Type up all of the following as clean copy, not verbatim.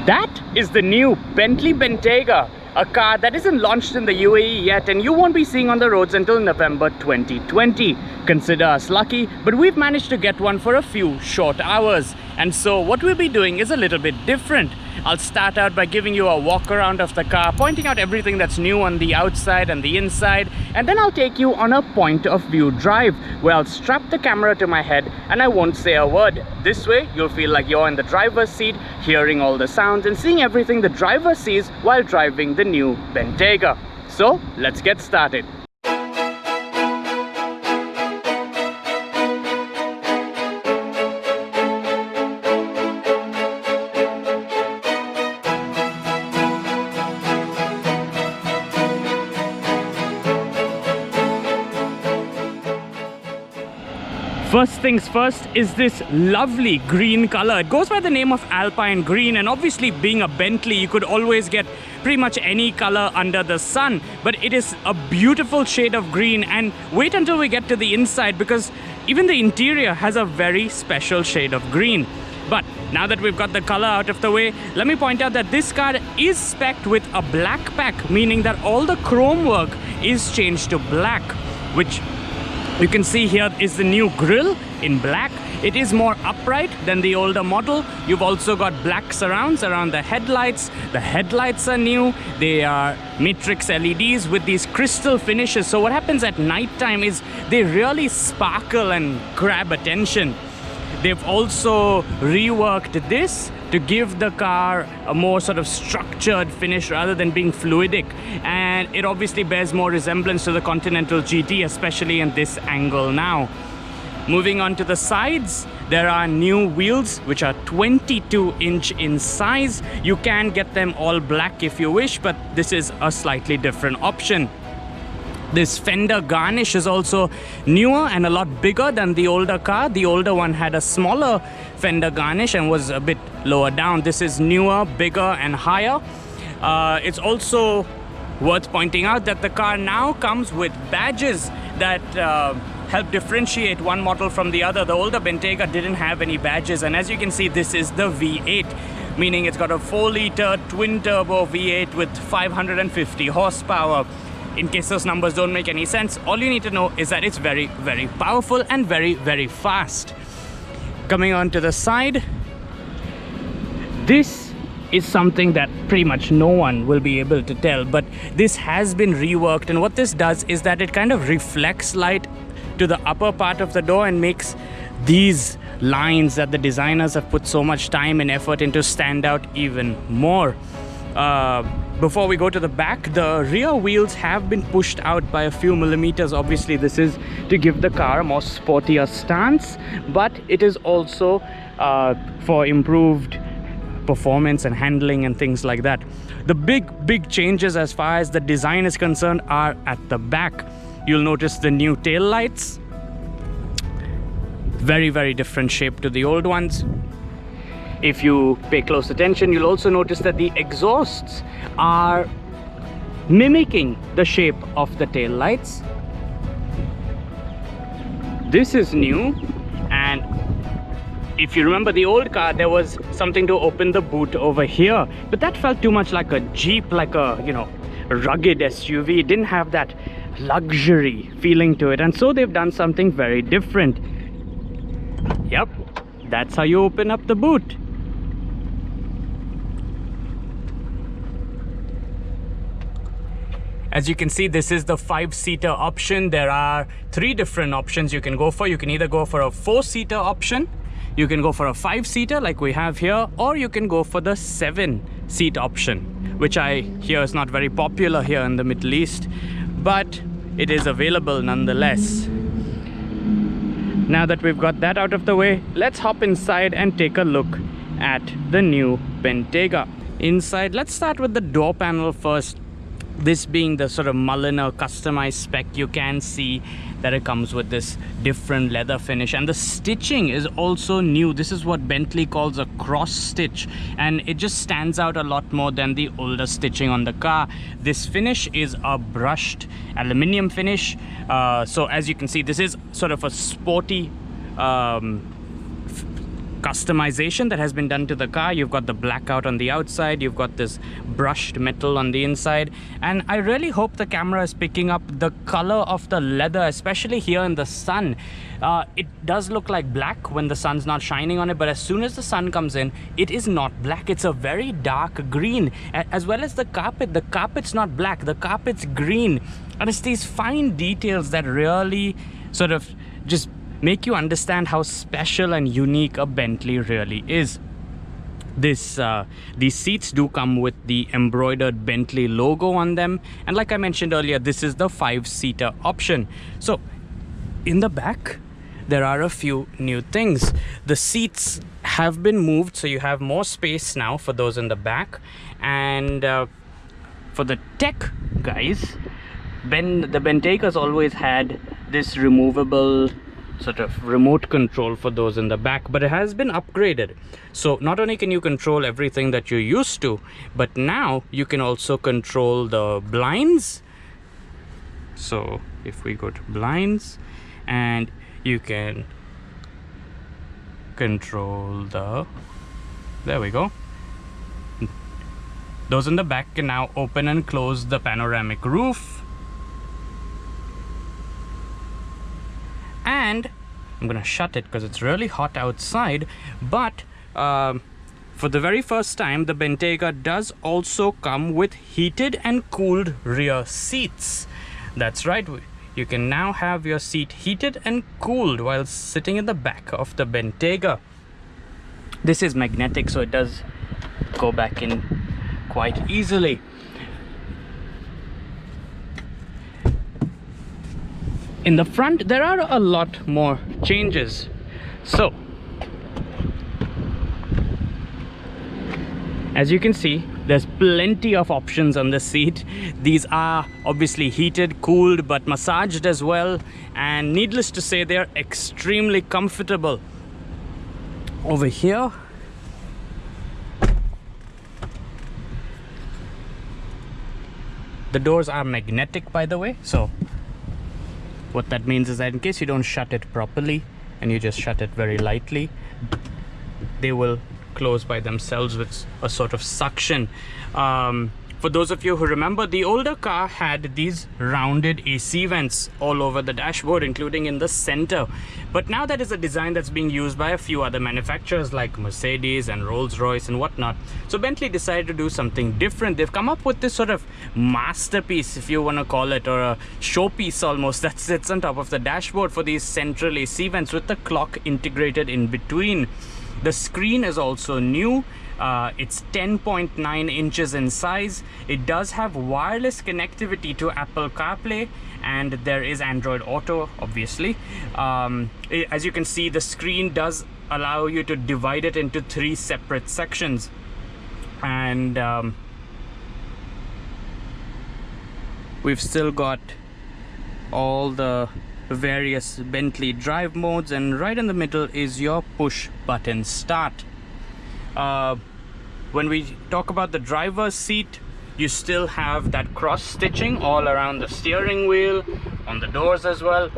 That is the new Bentley Bentayga, a car that isn't launched in the UAE yet and you won't be seeing on the roads until November 2020. Consider us lucky, but we've managed to get one for a few short hours. And so what we'll be doing is a little bit different. I'll start out by giving you a walk around of the car, pointing out everything that's new on the outside and the inside, and then I'll take you on a point of view drive where I'll strap the camera to my head and I won't say a word. This way you'll feel like you're in the driver's seat, hearing all the sounds and seeing everything the driver sees while driving the new Bentayga. So let's get started. First things first is this lovely green color. It goes by the name of Alpine Green, and obviously being a Bentley you could always get pretty much any color under the sun, but it is a beautiful shade of green. And wait until we get to the inside, because even the interior has a very special shade of green. But now that we've got the color out of the way, let me point out that this car is specced with a black pack, meaning that all the chrome work is changed to black, which you can see here is the new grille in black. It is more upright than the older model. You've also got black surrounds around the headlights. The headlights are new. They are matrix LEDs with these crystal finishes. So what happens at night time is they really sparkle and grab attention. They've also reworked this to give the car a more sort of structured finish rather than being fluidic, and it obviously bears more resemblance to the Continental GT, especially in this angle now. Moving on to the sides, there are new wheels which are 22-inch in size. You can get them all black if you wish, but this is a slightly different option. This fender garnish is also newer and a lot bigger than the older car. The older one had a smaller fender garnish and was a bit lower down. This is newer, bigger and higher. It's also worth pointing out that the car now comes with badges that help differentiate one model from the other. The older Bentayga didn't have any badges, and as you can see, this is the V8, meaning it's got a 4-liter twin-turbo V8 with 550 horsepower. In case those numbers don't make any sense, all you need to know is that it's very, very powerful and very, very fast. Coming on to the side, this is something that pretty much no one will be able to tell, but this has been reworked, and what this does is that it kind of reflects light to the upper part of the door and makes these lines that the designers have put so much time and effort into stand out even more. Before we go to the back, the rear wheels have been pushed out by a few millimeters. Obviously this is to give the car a more sportier stance, but it is also for improved performance and handling and things like that. The big changes as far as the design is concerned are at the back. You'll notice the new tail lights, very, very different shape to the old ones. If you pay close attention, you'll also notice that the exhausts are mimicking the shape of the tail lights. This is new, and if you remember the old car, there was something to open the boot over here, but that felt too much like a Jeep, like a, you know, rugged SUV. It didn't have that luxury feeling to it, and so they've done something very different. Yep, that's how you open up the boot. As you can see, this is the 5-seater option. There are 3 different options you can go for. You can either go for a 4-seater option, you can go for a 5-seater like we have here, or you can go for the 7-seat option, which I hear is not very popular here in the Middle East, but it is available nonetheless. Now that we've got that out of the way, let's hop inside and take a look at the new Bentayga. Inside, let's start with the door panel first. This being the sort of Mulliner customized spec, you can see that it comes with this different leather finish, and the stitching is also new. This is what Bentley calls a cross stitch, and it just stands out a lot more than the older stitching on the car. This finish is a brushed aluminium finish, so as you can see, this is sort of a sporty customization that has been done to the car. You've got the blackout on the outside, you've got this brushed metal on the inside, and I really hope the camera is picking up the color of the leather, especially here in the sun. It does look like black when the sun's not shining on it, but as soon as the sun comes in, it is not black. It's a very dark green. As well as the carpet's not black, the carpet's green, and it's these fine details that really sort of just make you understand how special and unique a Bentley really is. These seats do come with the embroidered Bentley logo on them, and like I mentioned earlier, this is the 5-seater option. So in the back there are a few new things. The seats have been moved, so you have more space now for those in the back. And for the tech guys, the Bentayga's always had this removable sort of remote control for those in the back, but it has been upgraded. So not only can you control everything that you're used to, but now you can also control the blinds. So if we go to blinds, and you can control there we go. Those in the back can now open and close the panoramic roof. And I'm gonna shut it because it's really hot outside, but for the very first time, the Bentayga does also come with heated and cooled rear seats. That's right, you can now have your seat heated and cooled while sitting in the back of the Bentayga. This is magnetic, so it does go back in quite easily. In the front, there are a lot more changes. So, as you can see, there's plenty of options on the seat. These are obviously heated, cooled, but massaged as well. And needless to say, they're extremely comfortable. Over here, the doors are magnetic, by the way. So what that means is that in case you don't shut it properly and you just shut it very lightly, they will close by themselves with a sort of suction. For those of you who remember, the older car had these rounded AC vents all over the dashboard, including in the center. But now that is a design that's being used by a few other manufacturers like Mercedes and Rolls-Royce and whatnot. So Bentley decided to do something different. They've come up with this sort of masterpiece, if you want to call it, or a showpiece almost, that sits on top of the dashboard for these central AC vents with the clock integrated in between. The screen is also new. It's 10.9 inches in size. It does have wireless connectivity to Apple CarPlay, and there is Android Auto, obviously. As you can see, the screen does allow you to divide it into 3 separate sections. And we've still got all the various Bentley drive modes, and right in the middle is your push button start. When we talk about the driver's seat, you still have that cross stitching all around the steering wheel, on the doors as well.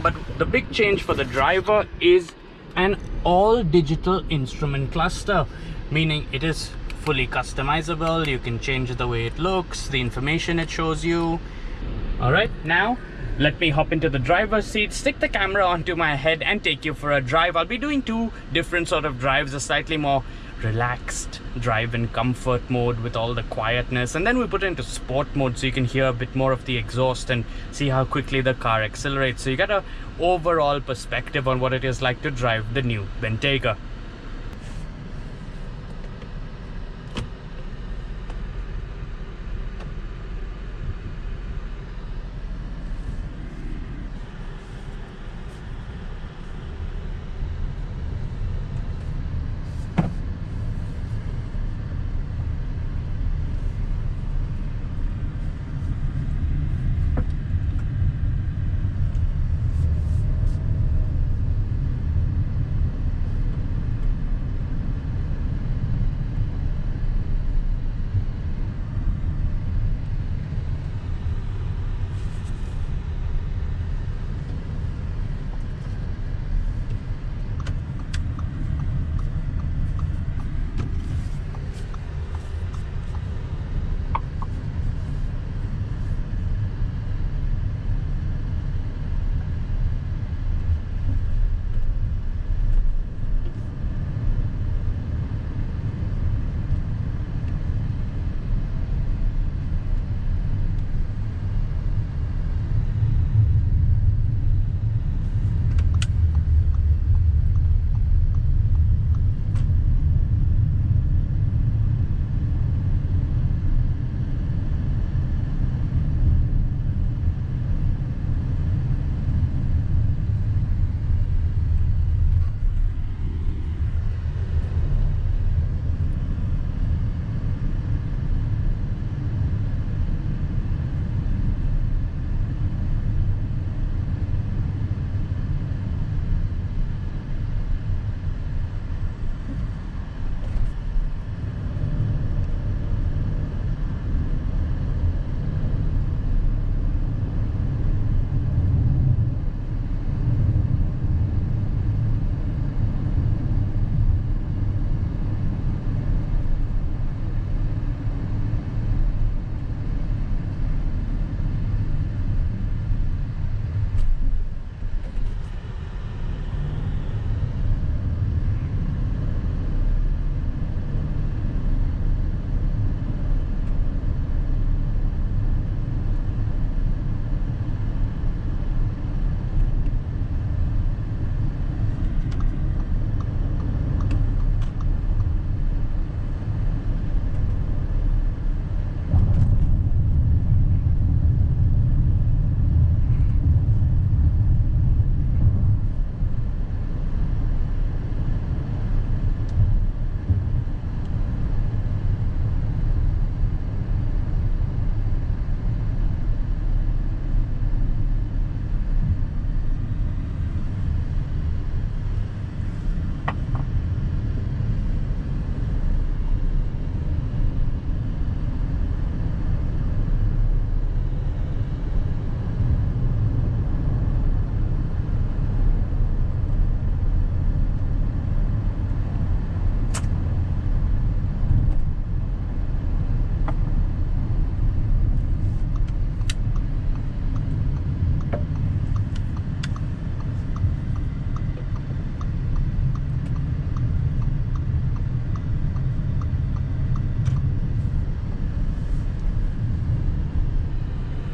But the big change for the driver is an all digital instrument cluster, meaning it is fully customizable. You can change the way it looks, the information it shows you. All right, now let me hop into the driver's seat, stick the camera onto my head and take you for a drive. I'll be doing 2 different sort of drives, a slightly more relaxed drive in comfort mode with all the quietness, and then we put it into sport mode so you can hear a bit more of the exhaust and see how quickly the car accelerates. So you get an overall perspective on what it is like to drive the new Bentayga.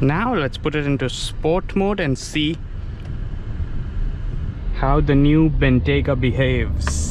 Now let's put it into sport mode and see how the new Bentayga behaves.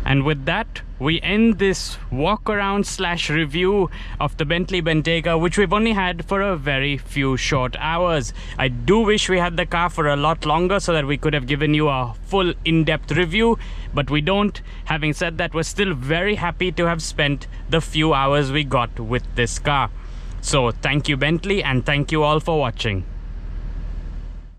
And with that, we end this walk around / review of the Bentley Bentayga, which we've only had for a very few short hours. I do wish we had the car for a lot longer so that we could have given you a full in-depth review, but we don't. Having said that, we're still very happy to have spent the few hours we got with this car. So thank you, Bentley, and thank you all for watching.